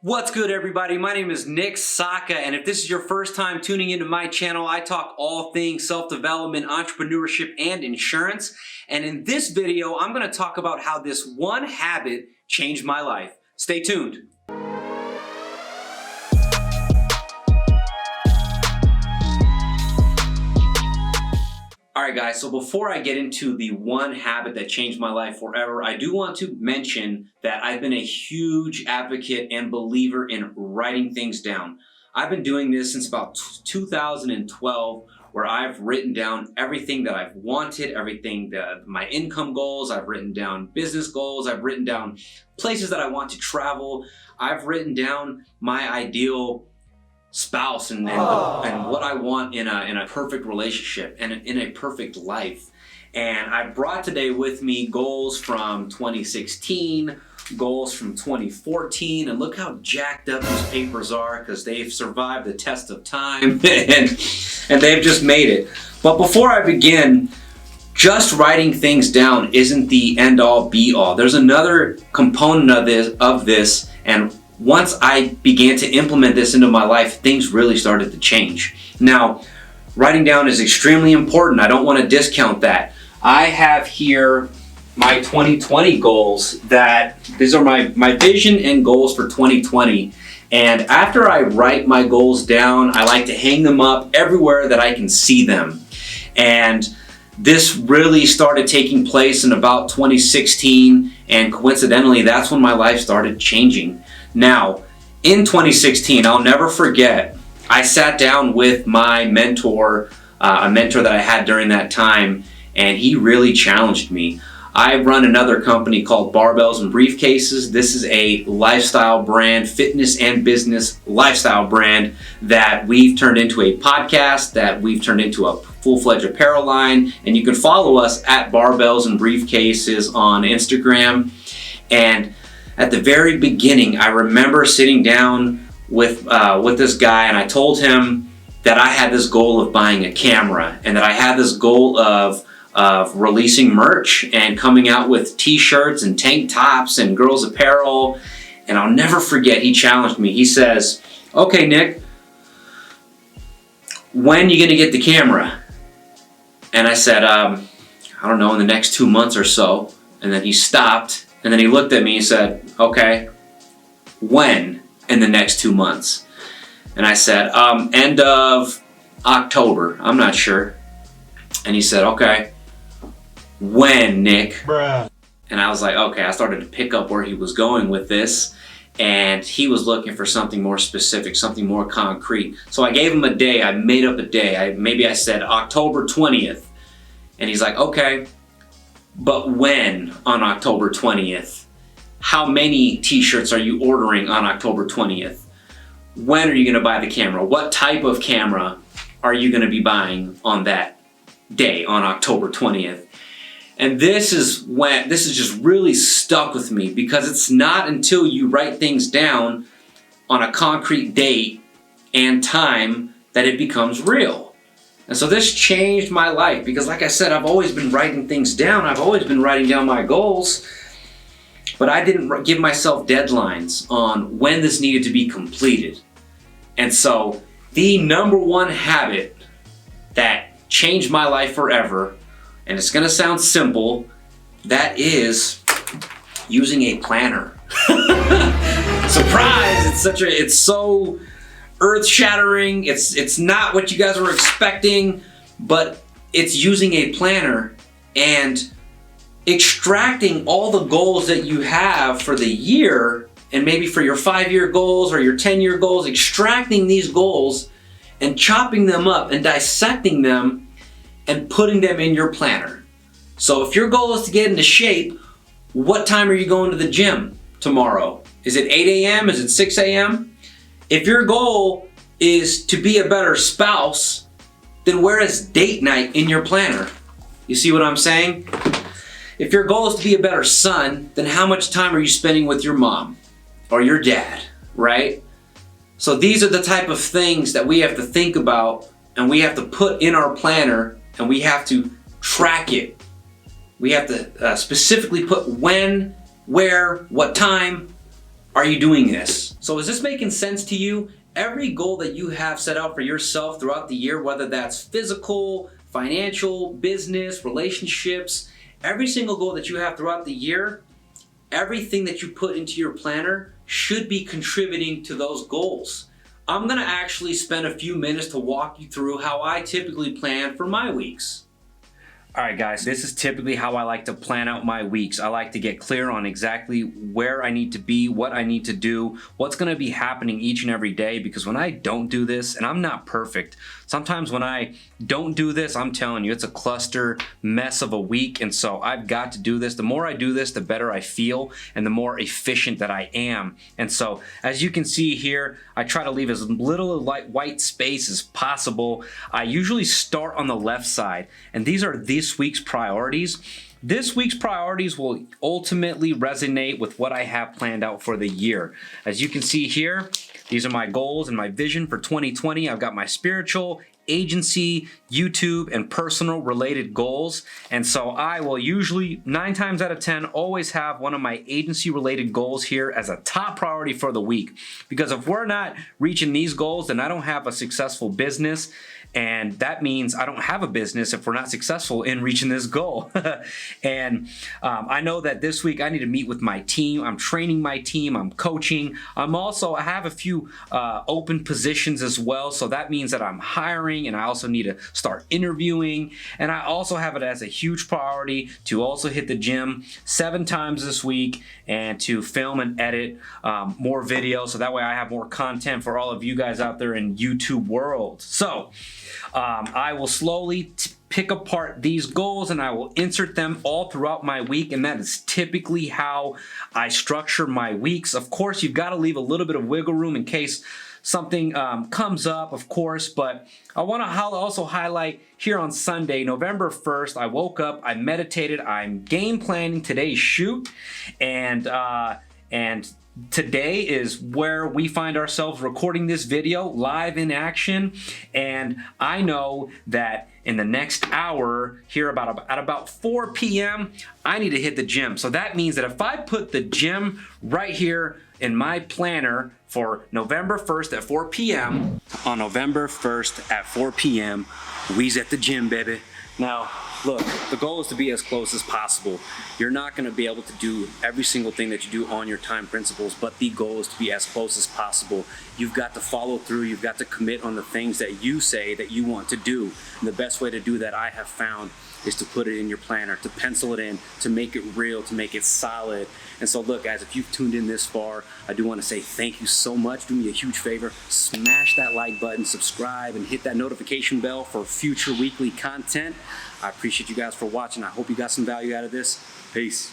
What's good, everybody? My name is Nick Saka, and if this is your first time tuning into my channel, I talk all things self-development, entrepreneurship, and insurance. And in this video, I'm going to talk about how this one habit changed my life. Stay tuned. Alright guys, so before I get into the one habit that changed my life forever, I do want to mention that I've been a huge advocate and believer in writing things down. I've been doing this since about 2012, where I've written down everything that I've wanted, everything that my income goals, I've written down business goals, I've written down places that I want to travel, I've written down my ideal spouse and what I want in a perfect relationship and in a perfect life. And I brought today with me goals from 2016, goals from 2014, and look how jacked up these papers are because they've survived the test of time and they've just made it. But before I begin, just writing things down isn't the end all be all. There's another component of this, and once I began to implement this into my life, things really started to change. Now, writing down is extremely important. I don't want to discount that. I have here my 2020 goals. These are my vision and goals for 2020. And after I write my goals down, I like to hang them up everywhere that I can see them. And this really started taking place in about 2016, and coincidentally, that's when my life started changing. Now, in 2016, I'll never forget, I sat down with my mentor, a mentor that I had during that time, and he really challenged me. I run another company called Barbells and Briefcases. This is a lifestyle brand, fitness and business lifestyle brand that we've turned into a podcast, that we've turned into a full-fledged apparel line, and you can follow us at Barbells and Briefcases on Instagram. And at the very beginning, I remember sitting down with this guy, and I told him that I had this goal of buying a camera, and that I had this goal of releasing merch and coming out with t-shirts and tank tops and girls apparel. And I'll never forget, he challenged me. He says, "Okay, Nick, when are you gonna get the camera?" And I said, I don't know, in the next 2 months or so. And then he stopped, and then he looked at me and said, "Okay, when in the next 2 months?" And I said, end of October, I'm not sure. And he said, "Okay, when, Nick?" Bruh. And I was like, okay, I started to pick up where he was going with this, and he was looking for something more specific, something more concrete. So I gave him a day, I made up a day. Maybe I said October 20th. And he's like, "Okay, but when on October 20th? How many t-shirts are you ordering on October 20th? When are you going to buy the camera? What type of camera are you going to be buying on that day, on October 20th? And this is just really stuck with me, because it's not until you write things down on a concrete date and time that it becomes real. And so this changed my life, because like I said, I've always been writing things down. I've always been writing down my goals, but I didn't give myself deadlines on when this needed to be completed. And so the number one habit that changed my life forever, and it's gonna sound simple, that is using a planner. Surprise! It's so earth-shattering. It's not what you guys were expecting, but it's using a planner and extracting all the goals that you have for the year, and maybe for your 5-year goals or your 10-year goals, extracting these goals and chopping them up and dissecting them and putting them in your planner. So if your goal is to get into shape, what time are you going to the gym tomorrow? Is it 8 a.m.? Is it 6 a.m.? If your goal is to be a better spouse, then where is date night in your planner? You see what I'm saying? If your goal is to be a better son, then how much time are you spending with your mom or your dad, right? So these are the type of things that we have to think about, and we have to put in our planner, and we have to track it. We have to specifically put when, where, what time Are you doing this? So is this making sense to you? Every goal that you have set out for yourself throughout the year, whether that's physical, financial, business, relationships, every single goal that you have throughout the year, everything that you put into your planner should be contributing to those goals. I'm gonna actually spend a few minutes to walk you through how I typically plan for my weeks. All right, guys, this is typically how I like to plan out my weeks. I like to get clear on exactly where I need to be, what I need to do, what's gonna be happening each and every day, because when I don't do this, and I'm not perfect, sometimes when I don't do this, I'm telling you, it's a cluster mess of a week, and so I've got to do this. The more I do this, the better I feel, and the more efficient that I am. And so, as you can see here, I try to leave as little white space as possible. I usually start on the left side, and these are this week's priorities. This week's priorities will ultimately resonate with what I have planned out for the year. As you can see here, these are my goals and my vision for 2020. I've got my spiritual, agency, YouTube, and personal related goals. And so I will usually 9 times out of 10 always have one of my agency related goals here as a top priority for the week. Because if we're not reaching these goals, then I don't have a successful business. And that means I don't have a business if we're not successful in reaching this goal. And I know that this week I need to meet with my team. I'm training my team. I'm coaching. I have a few open positions as well. So that means that I'm hiring, and I also need to start interviewing. And I also have it as a huge priority to also hit the gym 7 times this week and to film and edit more videos. So that way I have more content for all of you guys out there in YouTube world. So I will slowly pick apart these goals and I will insert them all throughout my week, and that is typically how I structure my weeks. Of course, you've got to leave a little bit of wiggle room in case something comes up, of course, but I want to also highlight here on Sunday, November 1st, I woke up, I meditated, I'm game planning today's shoot, and today is where we find ourselves recording this video live in action, and I know that in the next hour here at about 4 p.m. I need to hit the gym. So that means that if I put the gym right here in my planner for November 1st at 4 p.m. on November 1st at 4 p.m. we's at the gym, baby. Now, look, the goal is to be as close as possible. You're not gonna be able to do every single thing that you do on your time principles, but the goal is to be as close as possible. You've got to follow through, you've got to commit on the things that you say that you want to do. And the best way to do that, I have found, is to put it in your planner, to pencil it in, to make it real, to make it solid. And so look, guys, if you've tuned in this far, I do want to say thank you so much. Do me a huge favor, smash that like button, subscribe, and hit that notification bell for future weekly content. I appreciate you guys for watching. I hope you got some value out of this. Peace.